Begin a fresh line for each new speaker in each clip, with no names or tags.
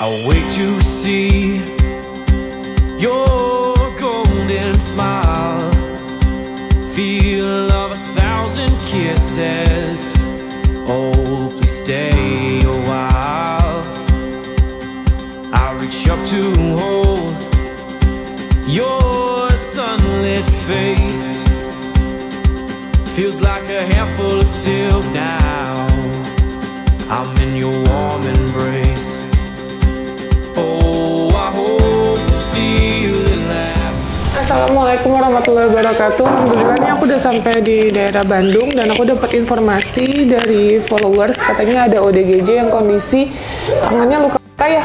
I wait to see your golden smile, feel of 1,000 kisses. Oh, please stay a while. I reach up to hold your sunlit face. Feels like a handful of silk now. I'm in your warm embrace. Oh, I hope this feeling lasts.
Assalamualaikum warahmatullahi wabarakatuh. Alhamdulillahnya aku udah sampai di daerah Bandung dan aku dapat informasi dari followers katanya ada ODGJ yang kondisi tangannya luka ya,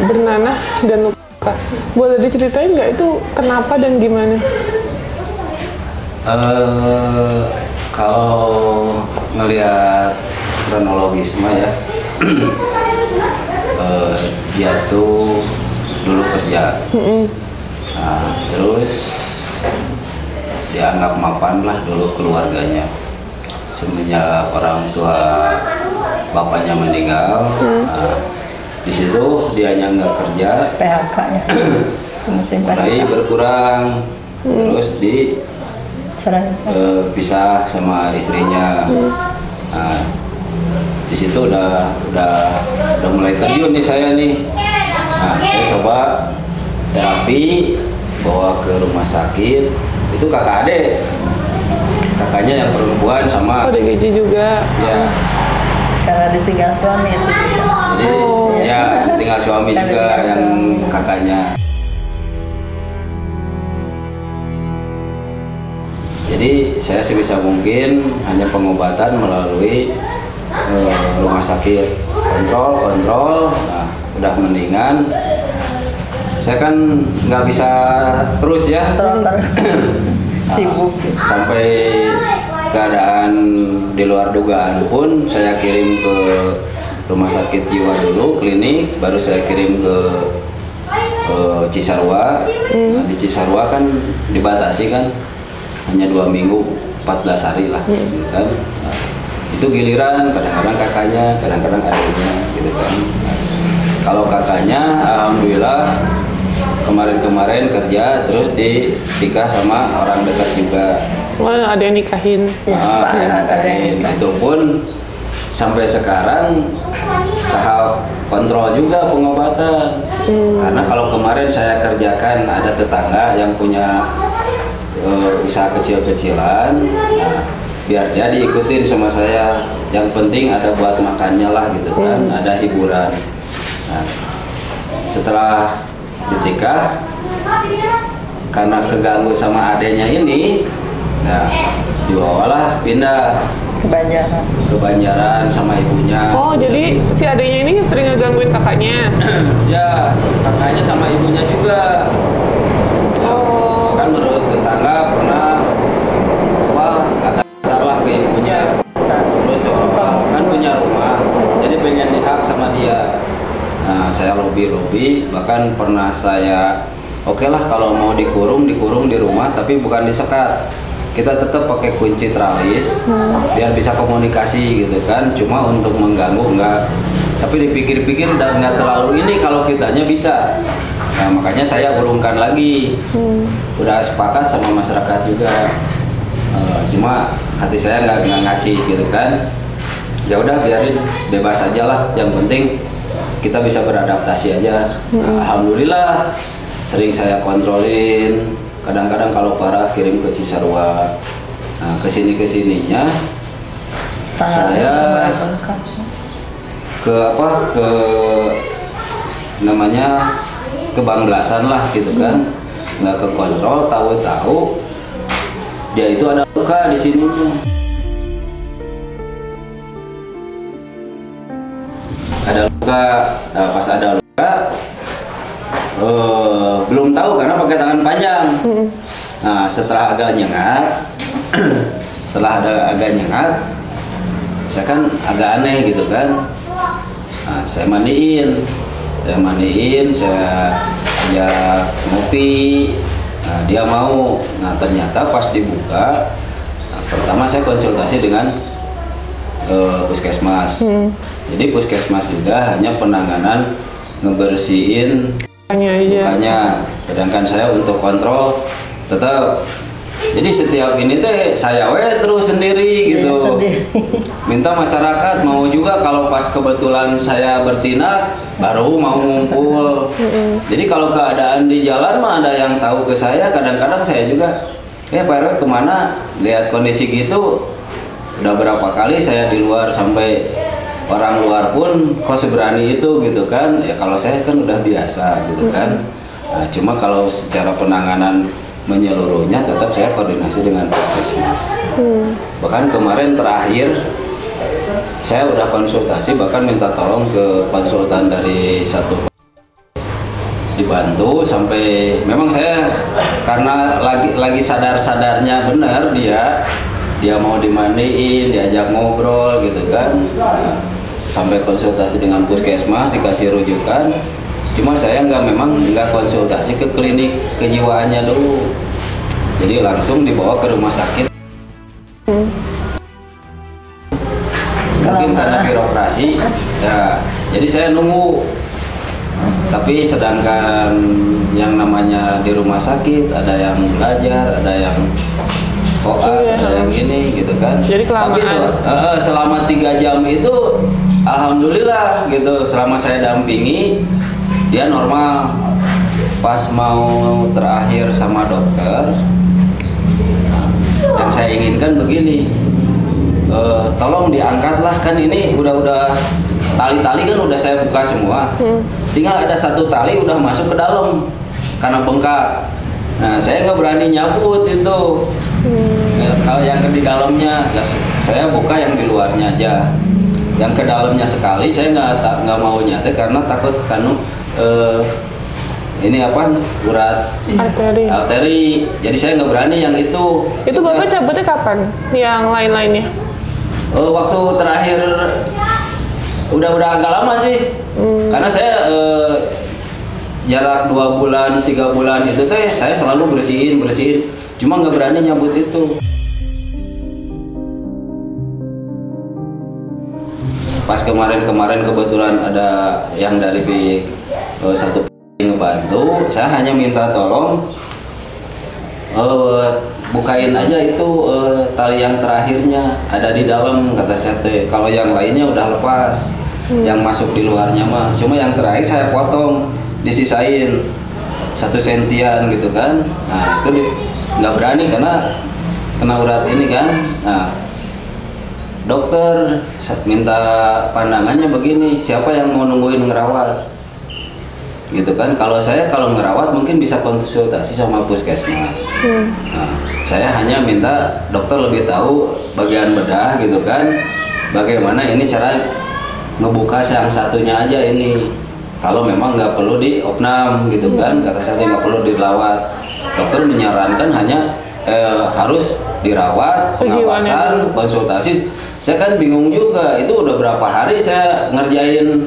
bernanah dan luka. Boleh diceritain nggak itu kenapa dan gimana?
Kalau ngelihat kronologis mah ya, dia tuh dulu kerja, nah, terus dianggap mapan lah dulu keluarganya. Semenjak orang tua bapaknya meninggal, nah, di situ dianya nggak kerja,
PHK-nya,
mulai berkurang, terus pisah sama istrinya. Nah, di situ udah mulai terjun nih saya nih. Nah, saya coba terapi, bawa ke rumah sakit. Itu kakak adik, kakaknya yang perempuan sama
ODGJ juga.
Ya.
Karena ditinggal suami itu juga.
Jadi ya tinggal suami juga yang kakaknya. Jadi saya sebisa mungkin hanya pengobatan melalui rumah sakit, kontrol, nah udah mendingan. Saya kan nggak bisa terus ya,
sibuk.
Sampai keadaan di luar dugaan pun saya kirim ke rumah sakit jiwa dulu, klinik, baru saya kirim ke Cisarua. Nah, di Cisarua kan dibatasi kan, hanya 2 minggu 14 hari lah gitu kan. Nah, itu giliran kadang-kadang kakaknya, kadang-kadang adiknya gitu kan. Kalau kakaknya alhamdulillah kemarin kerja terus dinikah sama orang dekat juga.
Oh, ada yang nikahin.
Nikahin. Itu pun sampai sekarang tahap kontrol juga pengobatan. Karena kalau kemarin saya kerjakan ada tetangga yang punya usaha kecil-kecilan, nah, biar dia diikutin sama saya. Yang penting ada buat makannya lah gitu kan, ada hiburan. Nah, setelah ditikah, karena keganggu sama adanya ini, nah dibawalah pindah ke Banjaran sama ibunya.
Oh, jadi si adiknya ini sering ngegangguin kakaknya?
Ya, kakaknya sama ibunya juga.
Oh.
Kan menurut tetangga pernah agak besar lah ke ibunya. Terus kan punya rumah, jadi pengen dihak sama dia. Nah, saya lobby, bahkan pernah saya oke lah kalau mau dikurung di rumah, tapi bukan disekat. Kita tetap pakai kunci tralis biar bisa komunikasi gitu kan. Cuma untuk mengganggu enggak. Tapi dipikir-pikir dan nggak terlalu ini kalau kitanya bisa. Nah, makanya saya urungkan lagi. Udah sepakat sama masyarakat juga. Cuma hati saya nggak ngasih gitu kan. Ya udah biarin, bebas aja lah. Yang penting kita bisa beradaptasi aja. Nah, alhamdulillah sering saya kontrolin. Kadang-kadang kalau parah kirim ke Cisarua. Nah, kesininya saya ke namanya kebablasan lah gitu kan, nggak ke kontrol, tahu-tahu dia itu ada luka di sininya. Ada luka, nah, pas ada luka belum tahu karena pakai tangan panjang. Nah, setelah agak nyengat, saya kan agak aneh gitu kan. Nah, saya mandiin, saya ajak ngopi. Nah, dia mau. Nah, ternyata pas dibuka, nah, pertama saya konsultasi dengan puskesmas. Jadi puskesmas juga hanya penanganan ngebersihin lukanya, sedangkan saya untuk kontrol tetap. Jadi setiap ini teh saya terus sendiri gitu. Minta masyarakat mau juga kalau pas kebetulan saya bertindak baru mau ngumpul. Jadi kalau keadaan di jalan mah ada yang tahu ke saya, kadang-kadang saya juga Pak RW kemana, lihat kondisi gitu. Udah berapa kali saya di luar sampai orang luar pun kok seberani itu gitu kan. Ya kalau saya kan udah biasa gitu kan. Nah, cuma kalau secara penanganan menyeluruhnya tetap saya koordinasi dengan puskesmas. Bahkan kemarin terakhir saya udah konsultasi, bahkan minta tolong ke konsultan dari satu dibantu sampai memang saya karena lagi sadar-sadarnya benar dia mau dimandiin, diajak ngobrol gitu kan. Nah, sampai konsultasi dengan puskesmas dikasih rujukan. Cuma saya memang nggak konsultasi ke klinik kejiwaannya dulu, jadi langsung dibawa ke rumah sakit. Mungkin karena birokrasi, ya. Jadi saya nunggu. Tapi sedangkan yang namanya di rumah sakit ada yang belajar, ada yang koas, ada yang ini gitu kan.
Jadi kelamaan.
Tapi selama 3 jam itu, alhamdulillah gitu. Selama saya dampingi dia normal. Pas mau terakhir sama dokter, yang saya inginkan begini, tolong diangkatlah, kan ini udah tali-tali kan udah saya buka semua, tinggal ada satu tali udah masuk ke dalam karena bengkak. Nah saya nggak berani nyabut itu. Kalau yang di dalamnya saya buka, yang di luarnya aja. Yang ke dalamnya sekali saya nggak mau nyate karena takut ini urat arteri. Jadi saya nggak berani yang itu.
Itu Bapak cabutnya kapan? Yang lain-lainnya?
Waktu terakhir udah agak lama sih. Karena saya jarak 2 bulan 3 bulan itu teh saya selalu bersihin. Cuma nggak berani nyabut itu. Pas kemarin kebetulan ada yang dari satu ngebantu, saya hanya minta tolong bukain aja itu tali yang terakhirnya ada di dalam, kata saya teh. Kalau yang lainnya udah lepas, yang masuk di luarnya mah. Cuma yang terakhir saya potong, disisain 1 sentian gitu kan. Nah itu nggak berani karena kena urat ini kan. Nah dokter minta pandangannya begini, siapa yang mau nungguin ngerawat gitu kan. Kalau ngerawat mungkin bisa konsultasi sama puskesmas. Nah, saya hanya minta dokter lebih tahu bagian bedah gitu kan, bagaimana ini cara ngebuka yang satunya aja ini. Kalau memang nggak perlu diopnam gitu kan, kata saya nggak perlu dirawat. Dokter menyarankan hanya harus dirawat, pengawasan, konsultasi. Saya kan bingung juga, itu udah berapa hari saya ngerjain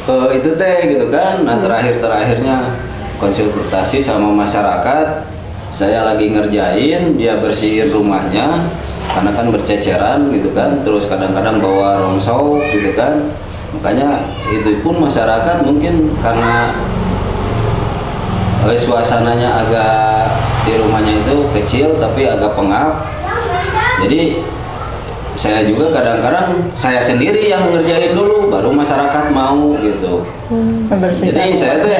itu teh gitu kan. Nah terakhirnya konsultasi sama masyarakat, saya lagi ngerjain, dia bersihin rumahnya karena kan berceceran gitu kan, terus kadang-kadang bawa rongsau gitu kan. Makanya itu pun masyarakat mungkin karena suasananya agak di rumahnya itu kecil tapi agak pengap, jadi saya juga kadang-kadang saya sendiri yang ngerjain dulu, baru masyarakat mau gitu. Jadi saya tuh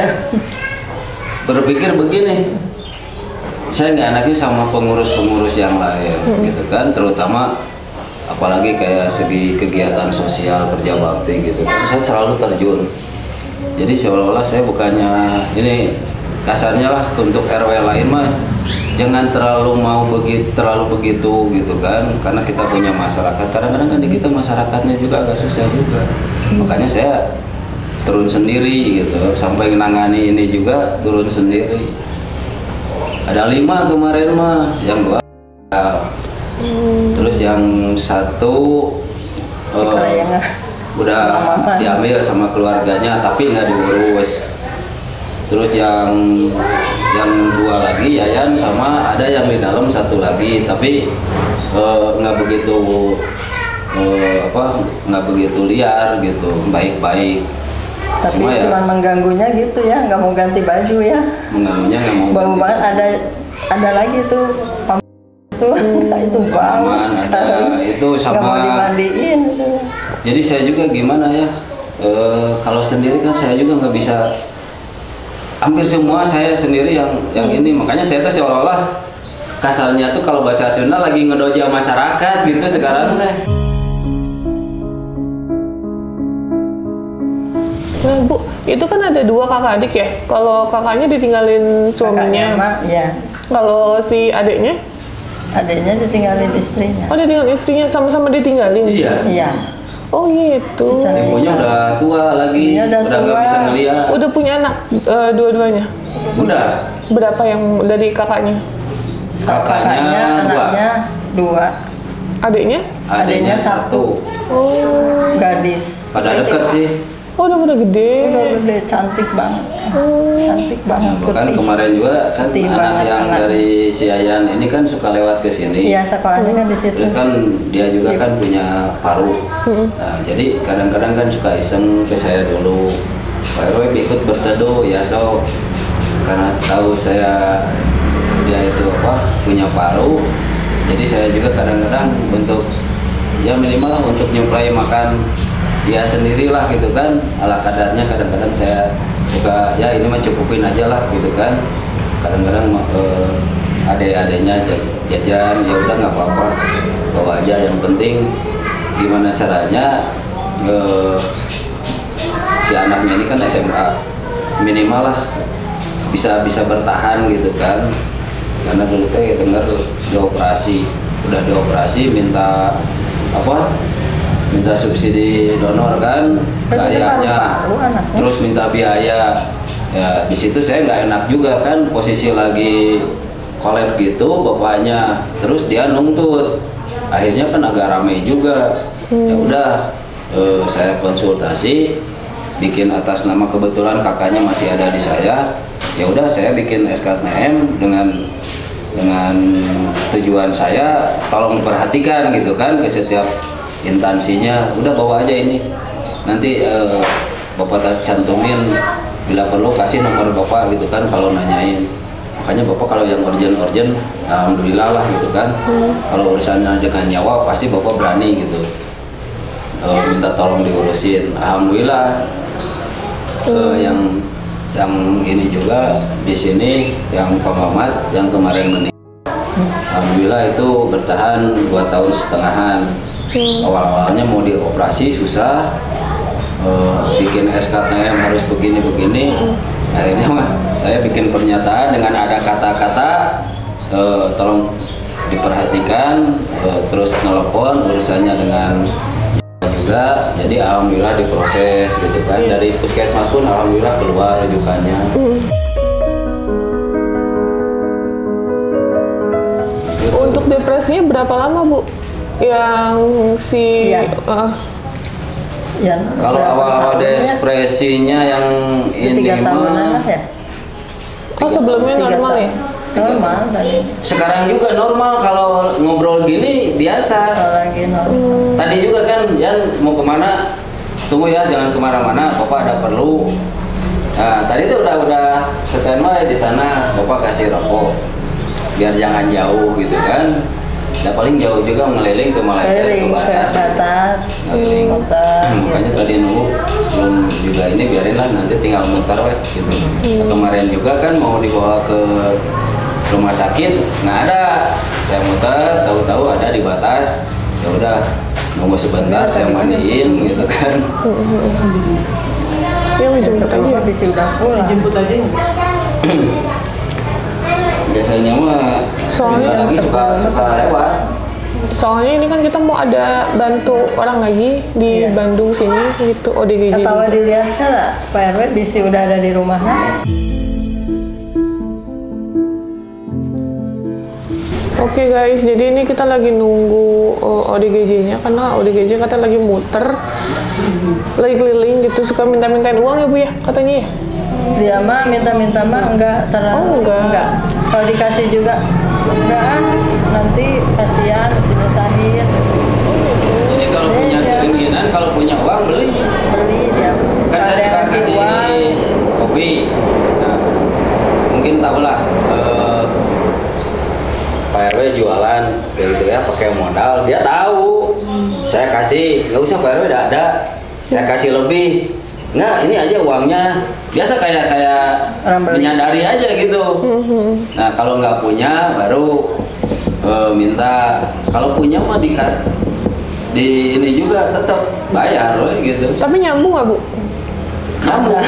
berpikir begini, saya nggak enaknya sama pengurus-pengurus yang lain gitu kan, terutama apalagi kayak segi kegiatan sosial, kerja bakti gitu kan, saya selalu terjun. Jadi seolah-olah saya bukannya ini, kasarnya lah untuk RW lain mah jangan terlalu begitu gitu kan, karena kita punya masyarakat. Kadang-kadang kan di kita masyarakatnya juga agak susah juga. Makanya saya turun sendiri gitu, sampai menangani ini juga turun sendiri. Ada 5 kemarin mah, yang 2 terus yang 1 udah diambil sama keluarganya tapi nggak diurus. Terus yang 2 lagi Yayan, sama ada yang di dalam 1 lagi tapi nggak begitu nggak begitu liar gitu, baik-baik.
Tapi cuma mengganggunya gitu ya, nggak mau ganti baju ya.
Mengganggunya nggak mau.
Bau banget, ada lagi tuh itu itu bau sekali.
Itu sama.
Nggak mau dimandiin.
Jadi saya juga gimana ya, kalau sendiri kan saya juga nggak bisa. Hampir semua saya sendiri yang ini, makanya saya tuh seolah-olah kasarnya tuh kalau bahasa Sunda lagi ngedoja masyarakat gitu sekarang teh.
Nah Bu, itu kan ada 2 kakak adik ya. Kalau kakaknya ditinggalin suaminya.
Ya.
Kalau si adiknya?
Adiknya ditinggalin istrinya.
Oh, ditinggalin istrinya, sama-sama ditinggalin?
Iya.
Iya.
Oh gitu.
Ibunya udah tua lagi, udah nggak bisa ngeliat.
Udah punya anak dua-duanya?
Udah.
Berapa yang dari kakaknya?
Kakaknya
anaknya 2.
Adiknya?
Adiknya 1.
Oh.
Gadis.
Pada deket sih.
Oh, udah gede.
Udah gede, cantik banget. Cantik banget.
Bahkan kemarin juga kan
putih
anak
banget,
yang dari si Ayan ini kan suka lewat ke sini.
Iya, sekolahnya kan di situ.
Terus kan dia juga kan punya paru. Nah, jadi kadang-kadang kan suka iseng ke saya dulu. Pak RW ikut berteduh ya, so karena tahu dia itu punya paru. Jadi saya juga kadang-kadang untuk ya minimal lah untuk nyuplai makan dia sendirilah gitu kan, ala kadarnya. Kadang-kadang saya suka ya ini mah cukupin aja lah gitu kan. Kadang-kadang adek-adeknya jajan, ya udah nggak apa-apa, bawa aja. Yang penting gimana caranya si anaknya ini kan SMA, minimal lah bisa bertahan gitu kan. Karena dulu teh dengar udah dioperasi minta subsidi donor kan kayaknya, terus minta biaya ya. Di situ saya nggak enak juga kan, posisi lagi kolab gitu bapaknya, terus dia nuntut, akhirnya kan agak ramai juga. Ya udah saya konsultasi, bikin atas nama, kebetulan kakaknya masih ada di saya, ya udah saya bikin SKTM dengan tujuan saya tolong perhatikan gitu kan ke setiap instansinya. Udah bawa aja ini, nanti bapak cantumin, bila perlu kasih nomor bapak gitu kan kalau nanyain. Makanya bapak kalau yang urgent alhamdulillah lah gitu kan. Kalau urusannya dengan nyawa pasti bapak berani gitu, minta tolong diurusin. Alhamdulillah. Yang ini juga di sini yang pengamat yang kemarin meninggal, alhamdulillah itu bertahan 2,5 tahun. Awal-awalnya mau dioperasi susah, bikin SKTM harus begini-begini. Akhirnya saya bikin pernyataan dengan ada kata-kata tolong diperhatikan, terus nelpon urusannya dengan juga. Jadi alhamdulillah diproses gitu kan. Dari puskesmas pun alhamdulillah keluar rujukannya.
Untuk depresinya berapa lama Bu? Yang si
kalau awal-awal depresinya yang ini
3 tahunan lah ya.
Oh, sebelumnya normal ya?
Normal tadi.
Sekarang juga normal, kalau ngobrol gini biasa.
Kalau lagi normal.
Tadi juga kan Jan mau kemana? Tunggu ya, jangan kemana-mana, Bapak ada perlu. Nah, tadi tuh udah standby di sana, Bapak kasih rokok biar jangan jauh gitu kan. Ya paling jauh juga ngeliling ke
Keliling ke batas, muter.
Makanya tadi nunggu belum juga ini, biarin lah nanti tinggal muter weh gitu. Nah, kemarin juga kan mau dibawa ke rumah sakit, nggak ada. Saya muter, tahu-tahu ada di batas. Ya udah nunggu sebentar, saya mandiin gitu kan.
Ya mau jemput aja ya?
Bisa udah pulang.
Jemput aja ya?
Biasanya mah
Soalnya
lagi suka lewat.
Soalnya ini kan kita mau ada bantu orang lagi di Bandung sini gitu, ODGJ.
Ketawa dilihatnya lah, Pak RW bisa udah ada di rumahnya.
Oke guys, jadi ini kita lagi nunggu ODGJ-nya karena ODGJ katanya lagi muter, lagi keliling gitu, suka minta-mintain uang ya Bu ya katanya ya.
Dia mah minta-minta mah enggak terlalu.
enggak.
Kalau dikasih juga enggak, nanti kasihan dinusahin.
Jadi kalau jualan kayak gitu ya, pakai modal. Dia tahu saya kasih, nggak usah Pak RW, udah ada, saya kasih lebih. Nggak, ini aja uangnya. Biasa kayak menyadari aja gitu. Nah kalau nggak punya baru minta. Kalau punya mah di ini juga tetap bayar gitu.
Tapi nyambung nggak Bu?
Nyambung.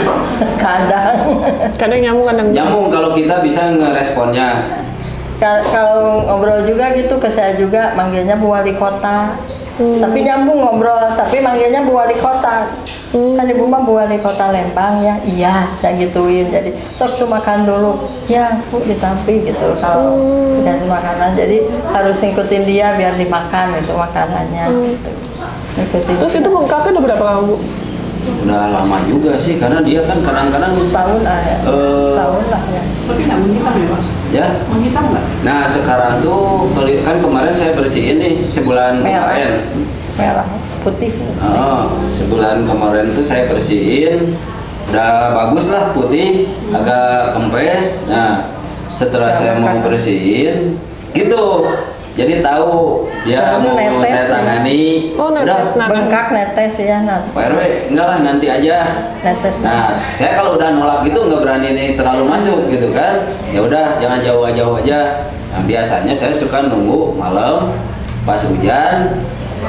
Kadang nyambung, kadang
nyambung kalau kita bisa ngeresponnya.
Kalau ngobrol juga gitu ke saya juga manggilnya Bu Wali Kota. Tapi nyambung ngobrol, tapi manggilnya Bu Wali Kota. Kan Ibu mah Bu Wali Kota Lembang ya. Iya, saya gituin. Jadi sok tuh makan dulu. Ya, Bu ditampi gitu kalau dikasih makanan. Jadi harus ngikutin dia biar dimakan itu makanannya gitu. Ngikutin.
Terus itu bengkaknya udah berapa lama Bu?
Udah lama juga sih, karena dia kan kadang-kadang
setahun lah ya. Setahun lah ya.
Tapi nggak menghitam ya Pak?
Ya.
Menghitam nggak?
Nah sekarang tuh kan kemarin saya bersihin nih sebulan kemarin.
Merah, putih.
Sebulan kemarin tuh saya bersihin, udah bagus lah putih, agak kempes. Nah setelah saya mau bersihin, gitu. Jadi tahu dia mau saya tangani.
Udah
bengkak netes ya nanti.
Pak RW, enggak lah nanti aja.
Netes.
Nah, saya kalau udah nolak gitu nggak berani nih terlalu masuk gitu kan. Ya udah jangan jauh-jauh aja. Nah, biasanya saya suka nunggu malam pas hujan.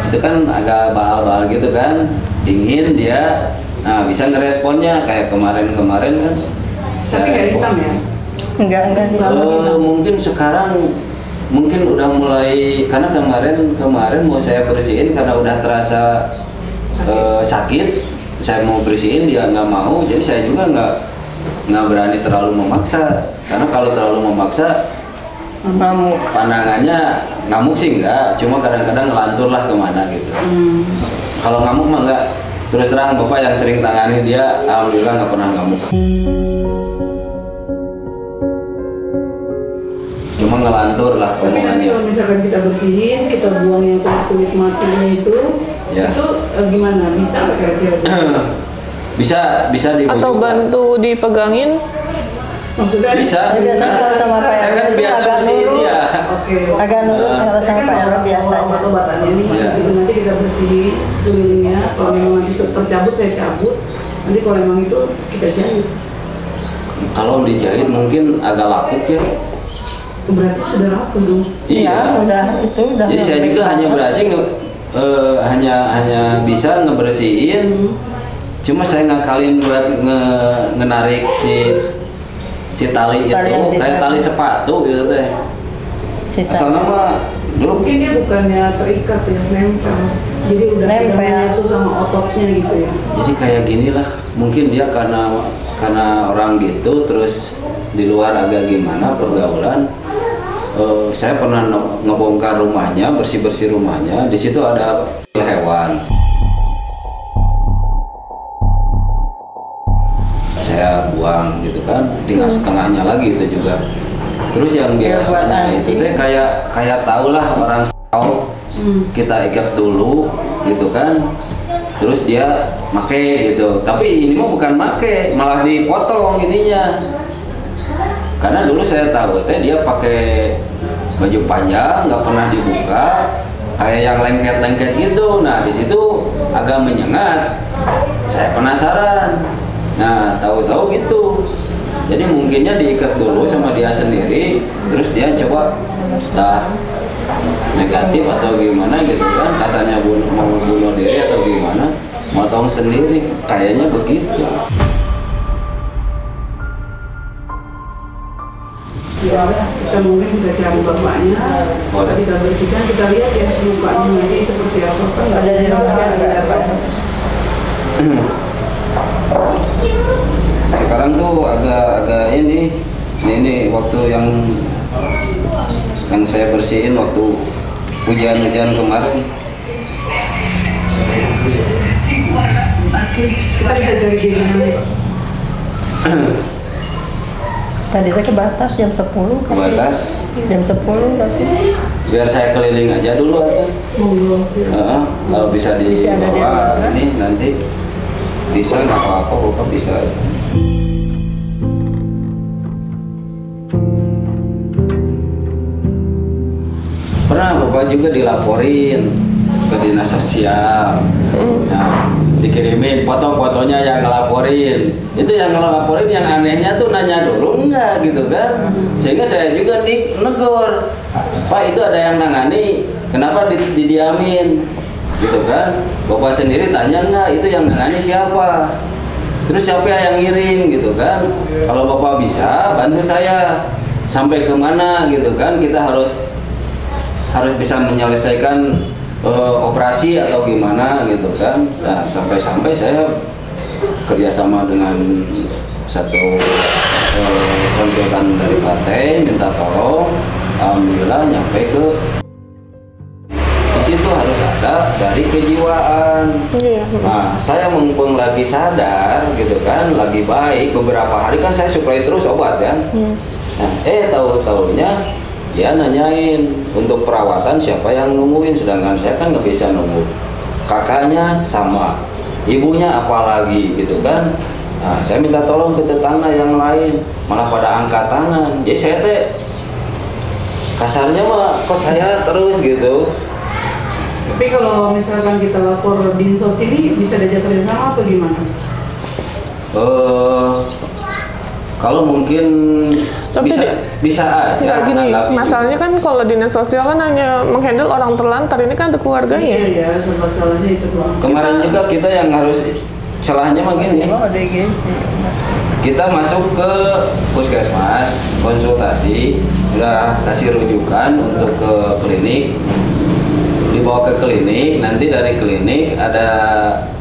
Itu kan agak bahal-bahal gitu kan. Dingin dia. Nah, bisa ngeresponnya kayak kemarin-kemarin kan.
Tapi nggak hitam ya?
Enggak hitam.
Mungkin sekarang udah mulai, karena kemarin mau saya bersihin karena udah terasa sakit, saya mau bersihin dia nggak mau, jadi saya juga nggak berani terlalu memaksa, karena kalau terlalu memaksa
ngamuk.
Pandangannya ngamuk sih enggak, cuma kadang-kadang ngelantur lah kemana gitu. Kalau ngamuk mah enggak, terus terang Bapak yang sering tangani dia, alhamdulillah nggak pernah ngamuk. Cuma ngelantur lah
omongannya. Tapi kalau misalkan kita bersihin, kita buang yang kulit matinya itu,
ya.
Itu gimana? Bisa nggak kira-kira?
bisa dibujuk.
Atau bantu dipegangin?
Maksudnya
bisa.
Ya, biasanya kalau sama Pak RW
kan
itu
biasa
agak
bersihin
nurut.
dia.
Agak nurut kalau sama Pak RW biasanya.
Obat-obatannya ini, gitu, nanti kita bersihin sekelilingnya. Kalau memang nanti tercabut, saya cabut. Nanti kalau memang itu kita jahit.
Kalau dijahit mungkin agak lapuk ya.
Berarti sudah rapuh dong.
Iya, udah.
Jadi saya juga hanya berhasil hanya bisa ngebersihin. Cuma saya ngakalin buat ngenarik si tali itu kayak tali sepatu gitu teh. Asal nama dulu
mungkin dia bukannya terikat ya, nempel. Jadi udah menyatu sama ototnya gitu ya.
Jadi kayak gini lah. Mungkin dia karena orang gitu, terus di luar agak gimana pergaulan. Saya pernah ngebongkar rumahnya, bersih-bersih rumahnya. Di situ ada hewan. Saya buang gitu kan, tinggal setengahnya lagi itu juga. Terus yang biasanya itu teh kayak tahulah orang kita ikat dulu gitu kan. Terus dia make gitu. Tapi ini mah bukan make, malah dipotong ininya. Karena dulu saya tahu teh dia pakai baju panjang, nggak pernah dibuka, kayak yang lengket-lengket gitu. Nah di situ agak menyengat. Saya penasaran. Nah tahu-tahu gitu. Jadi mungkinnya diikat dulu sama dia sendiri, terus dia coba negatif atau gimana gitu kan, kasarnya mau bunuh diri atau gimana, motong sendiri, kayaknya begitu.
Ya, kita mungkin bisa cari bapaknya, kita bersihkan, kita lihat ya mukanya nanti seperti apa.
Ada di rumahnya nggak ada Pak?
Sekarang tuh agak ini waktu yang saya bersihin waktu hujan-hujan kemarin.
Kita bisa cari gimana?
Tadi saya ke batas jam 10.
Ke batas?
Jam 10 tapi.
Biar saya keliling aja dulu atau? Kalau bisa dibawa ini nanti bisa nggak apa-apa, kok bisa. Pernah bapak juga dilaporin ke dinas sosial. Nah, dikirimin foto-fotonya yang ngelaporin. Itu yang ngelaporin yang anehnya tuh nanya dulu enggak gitu kan. Sehingga saya juga negor. Pak, itu ada yang nangani, kenapa didiamin? Gitu kan. Bapak sendiri tanya enggak, itu yang nangani siapa? Terus siapa yang ngirim gitu kan? Kalau bapak bisa bantu saya sampai kemana gitu kan? Kita harus bisa menyelesaikan operasi atau gimana gitu kan. Nah, sampai saya kerjasama dengan satu konsultan dari partai minta tolong, alhamdulillah nyampe ke di situ harus ada dari kejiwaan. Nah, saya mumpung lagi sadar gitu kan, lagi baik, beberapa hari kan saya suplai terus obat kan. Nah, tahu-taunya dia nanyain untuk perawatan siapa yang nungguin, sedangkan saya kan nggak bisa nunggu. Kakaknya sama, ibunya apalagi gitu kan. Nah, saya minta tolong ke tetangga yang lain, malah pada angkat tangan. Jadi saya kasarnya mah kok saya terus gitu.
Tapi kalau misalkan kita lapor Dinsos ini bisa diajak kerjasama atau gimana?
Kalau mungkin
tapi
bisa aja.
Nggak gini, masalahnya kan kalau dinas sosial kan hanya menghandle orang terlantar, ini kan ada keluarganya.
Iya, masalahnya itu doang.
Kemarin juga kita yang harus celahnya mah gini. Kita masuk ke puskesmas, konsultasi, sudah kasih rujukan untuk ke klinik, dibawa ke klinik, nanti dari klinik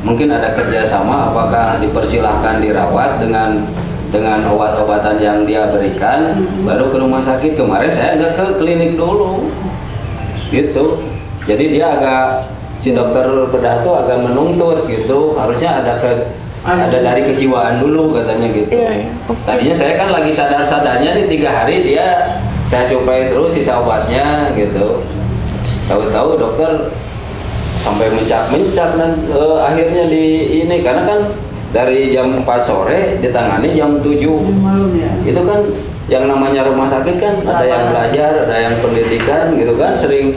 mungkin ada kerjasama, apakah dipersilahkan dirawat dengan obat-obatan yang dia berikan, baru ke rumah sakit. Kemarin saya nggak ke klinik dulu, gitu. Jadi dia si dokter bedah tuh agak menuntut gitu, harusnya ada dari kejiwaan dulu katanya gitu.
Iya.
Tadinya saya kan lagi sadar-sadarnya di 3 hari saya suplai terus sisa obatnya gitu. Tahu-tahu dokter sampai mencak-mencak dan akhirnya ini karena kan dari jam 4 sore ditangani jam 7
malam ya.
Itu kan yang namanya rumah sakit kan ada yang belajar, ada yang pendidikan gitu kan, sering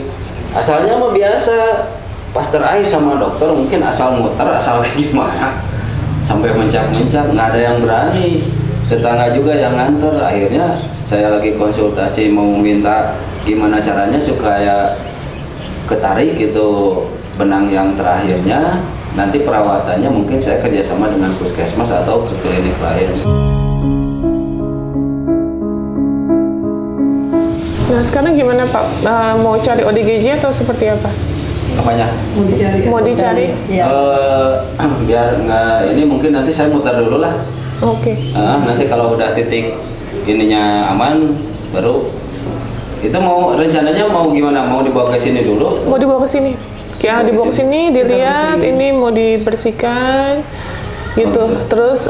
asalnya mah biasa pastor Ais sama dokter mungkin asal muter, asal gimana sampai mencak-mencak, nggak ada yang berani. Tetangga juga yang nganter. Akhirnya saya lagi konsultasi mau minta gimana caranya supaya ketarik gitu benang yang terakhirnya. Nanti perawatannya mungkin saya kerjasama dengan puskesmas atau ke klinik lain.
Nah sekarang gimana Pak? Mau cari ODGJ atau seperti apa?
Apanya?
Mau dicari?
Iya.
Biar nggak ini mungkin nanti saya muter dulu lah.
Oke.
Nanti kalau udah titik ininya aman baru itu rencananya mau gimana? Mau dibawa ke sini dulu?
Mau dibawa ke sini. Ya, dibawa ke sini, dilihat ini mau dibersihkan gitu. Terus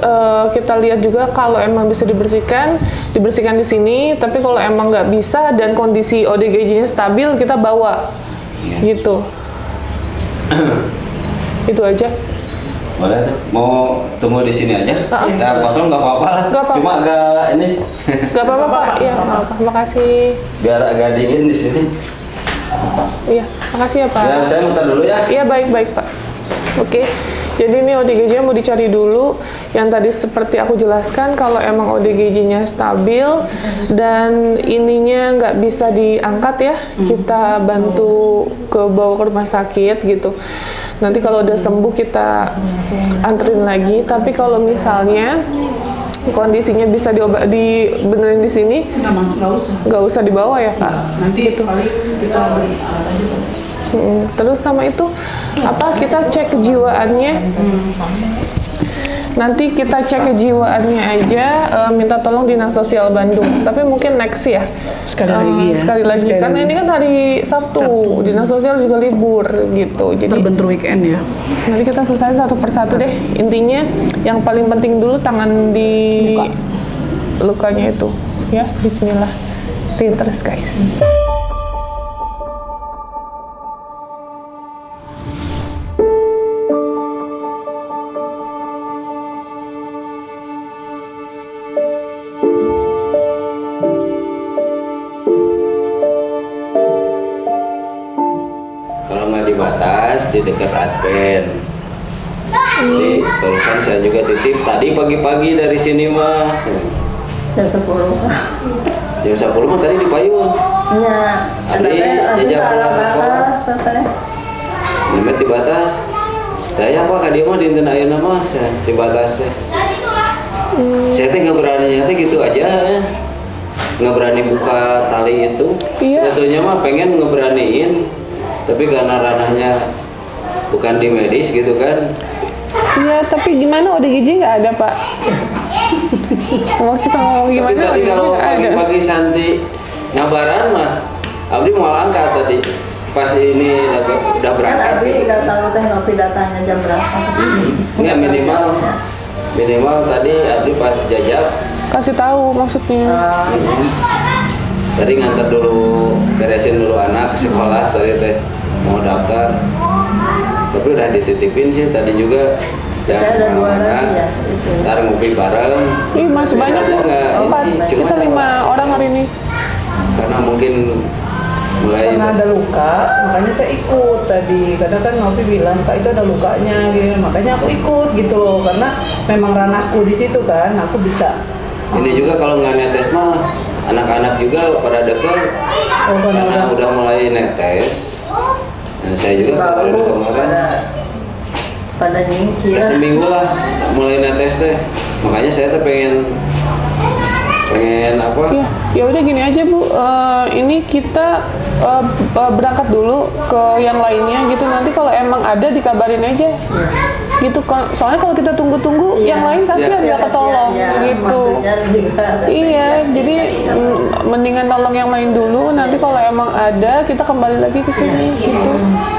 kita lihat juga kalau emang bisa dibersihkan di sini. Tapi kalau emang nggak bisa dan kondisi ODGJ-nya stabil, kita bawa gitu. Itu aja.
Boleh tuh. Mau tunggu di sini aja? Kita kosong nggak apa-apa lah. Cuma agak ini.
Nggak apa-apa Pak. Iya, nggak apa-apa. Makasih.
Biar agak dingin di sini.
Iya, makasih ya Pak.
Ya, saya muter dulu ya.
Iya, baik-baik Pak. Oke, jadi ini ODGJ mau dicari dulu. Yang tadi seperti aku jelaskan, kalau emang ODGJ-nya stabil dan ininya nggak bisa diangkat ya, kita bantu bawa ke rumah sakit gitu. Nanti kalau udah sembuh kita anterin lagi. Tapi kalau misalnya kondisinya bisa dibenerin di sini, nggak usah dibawa ya Kak.
Nanti
gitu.
paling kita beri alat aja.
Terus sama itu kita cek kejiwaannya. Nanti kita cek kejiwaannya aja, minta tolong Dinas Sosial Bandung. Tapi mungkin next ya. Sekali lagi. Karena ini kan hari Sabtu. Dinas Sosial juga libur gitu. Jadi
Terbentur weekend ya.
nanti kita selesai satu persatu deh. Intinya yang paling penting dulu tangan di lukanya itu. Ya, bismillah. Terus guys.
tinggal di Batas di dekat Adven. Jadi barusan saya juga titip tadi pagi-pagi dari sini mas.
Jam 10.
Jam 10 mah tadi di Payung.
Iya.
Di jam sekolah. Nemet di Batas. Saya apa kak dia mah di ayeuna mah di Batas teh. Saya teh nggak berani teh gitu aja ya. Nggak berani buka tali itu.
Iya.
Sebetulnya mah pengen ngeberaniin, tapi karena ranahnya bukan di medis gitu kan.
Iya, tapi gimana ODGJ nggak ada Pak? Mau kita ngomong gimana?
Tapi tadi kalau pagi-pagi Santi ngabaran mah, Abdi mau angkat tadi. Pas ini udah berangkat.
Kan Abdi nggak tahu teh Novi datangnya jam berapa kesini.
Nggak minimal tadi Abdi pas jajak.
Kasih tahu maksudnya.
Tadi ngantar dulu, beresin dulu anak ke sekolah tadi teh mau daftar. Tapi udah dititipin sih tadi juga.
Saya ada 2 lagi ya.
Ntar ngopi bareng.
Ih masih banyak kok. 4. Kita 5 orang hari ini.
Karena mungkin mulai
karena ada luka, makanya saya ikut tadi. Karena kan Novi bilang kak itu ada lukanya, gitu. Makanya aku ikut gitu loh. Karena memang ranahku di situ kan, aku bisa.
Ini juga kalau nggak netes mah anak-anak juga pada dekat. Karena udah mulai netes. Nah, saya juga kemarin
pada nyingkir.
Seminggu lah mulai netes teh. Makanya saya tuh pengen apa?
Ya udah gini aja Bu, ini kita berangkat dulu ke yang lainnya gitu. Nanti kalau emang ada dikabarin aja. Gitu. Soalnya kalau kita tunggu-tunggu, yang lain kasihan nggak ketolong gitu. Iya, jadi mendingan tolong yang lain dulu. Nanti kalau emang ada, kita kembali lagi ke sini gitu.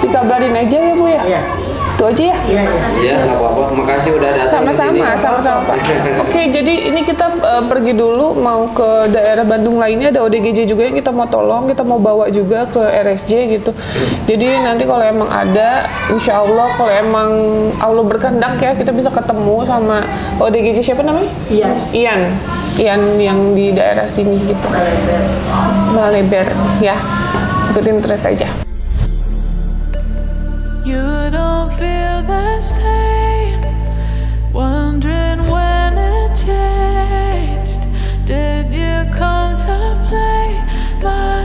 Dikabarin aja ya Bu ya. Itu aja ya.
Iya, nggak apa-apa. Makasih udah datang.
Sama-sama Pak. Oke, jadi ini kita pergi dulu mau ke daerah Bandung lainnya, ada ODGJ juga yang kita mau tolong, kita mau bawa juga ke RSJ gitu. Jadi nanti kalau emang ada, insya Allah kalau emang Allah berkehendak ya, kita bisa ketemu sama ODGJ siapa namanya? Ian yang di daerah sini gitu. Maleber ya. Ikutin terus aja.
You don't feel the same, wondering when it changed. Did you come to play my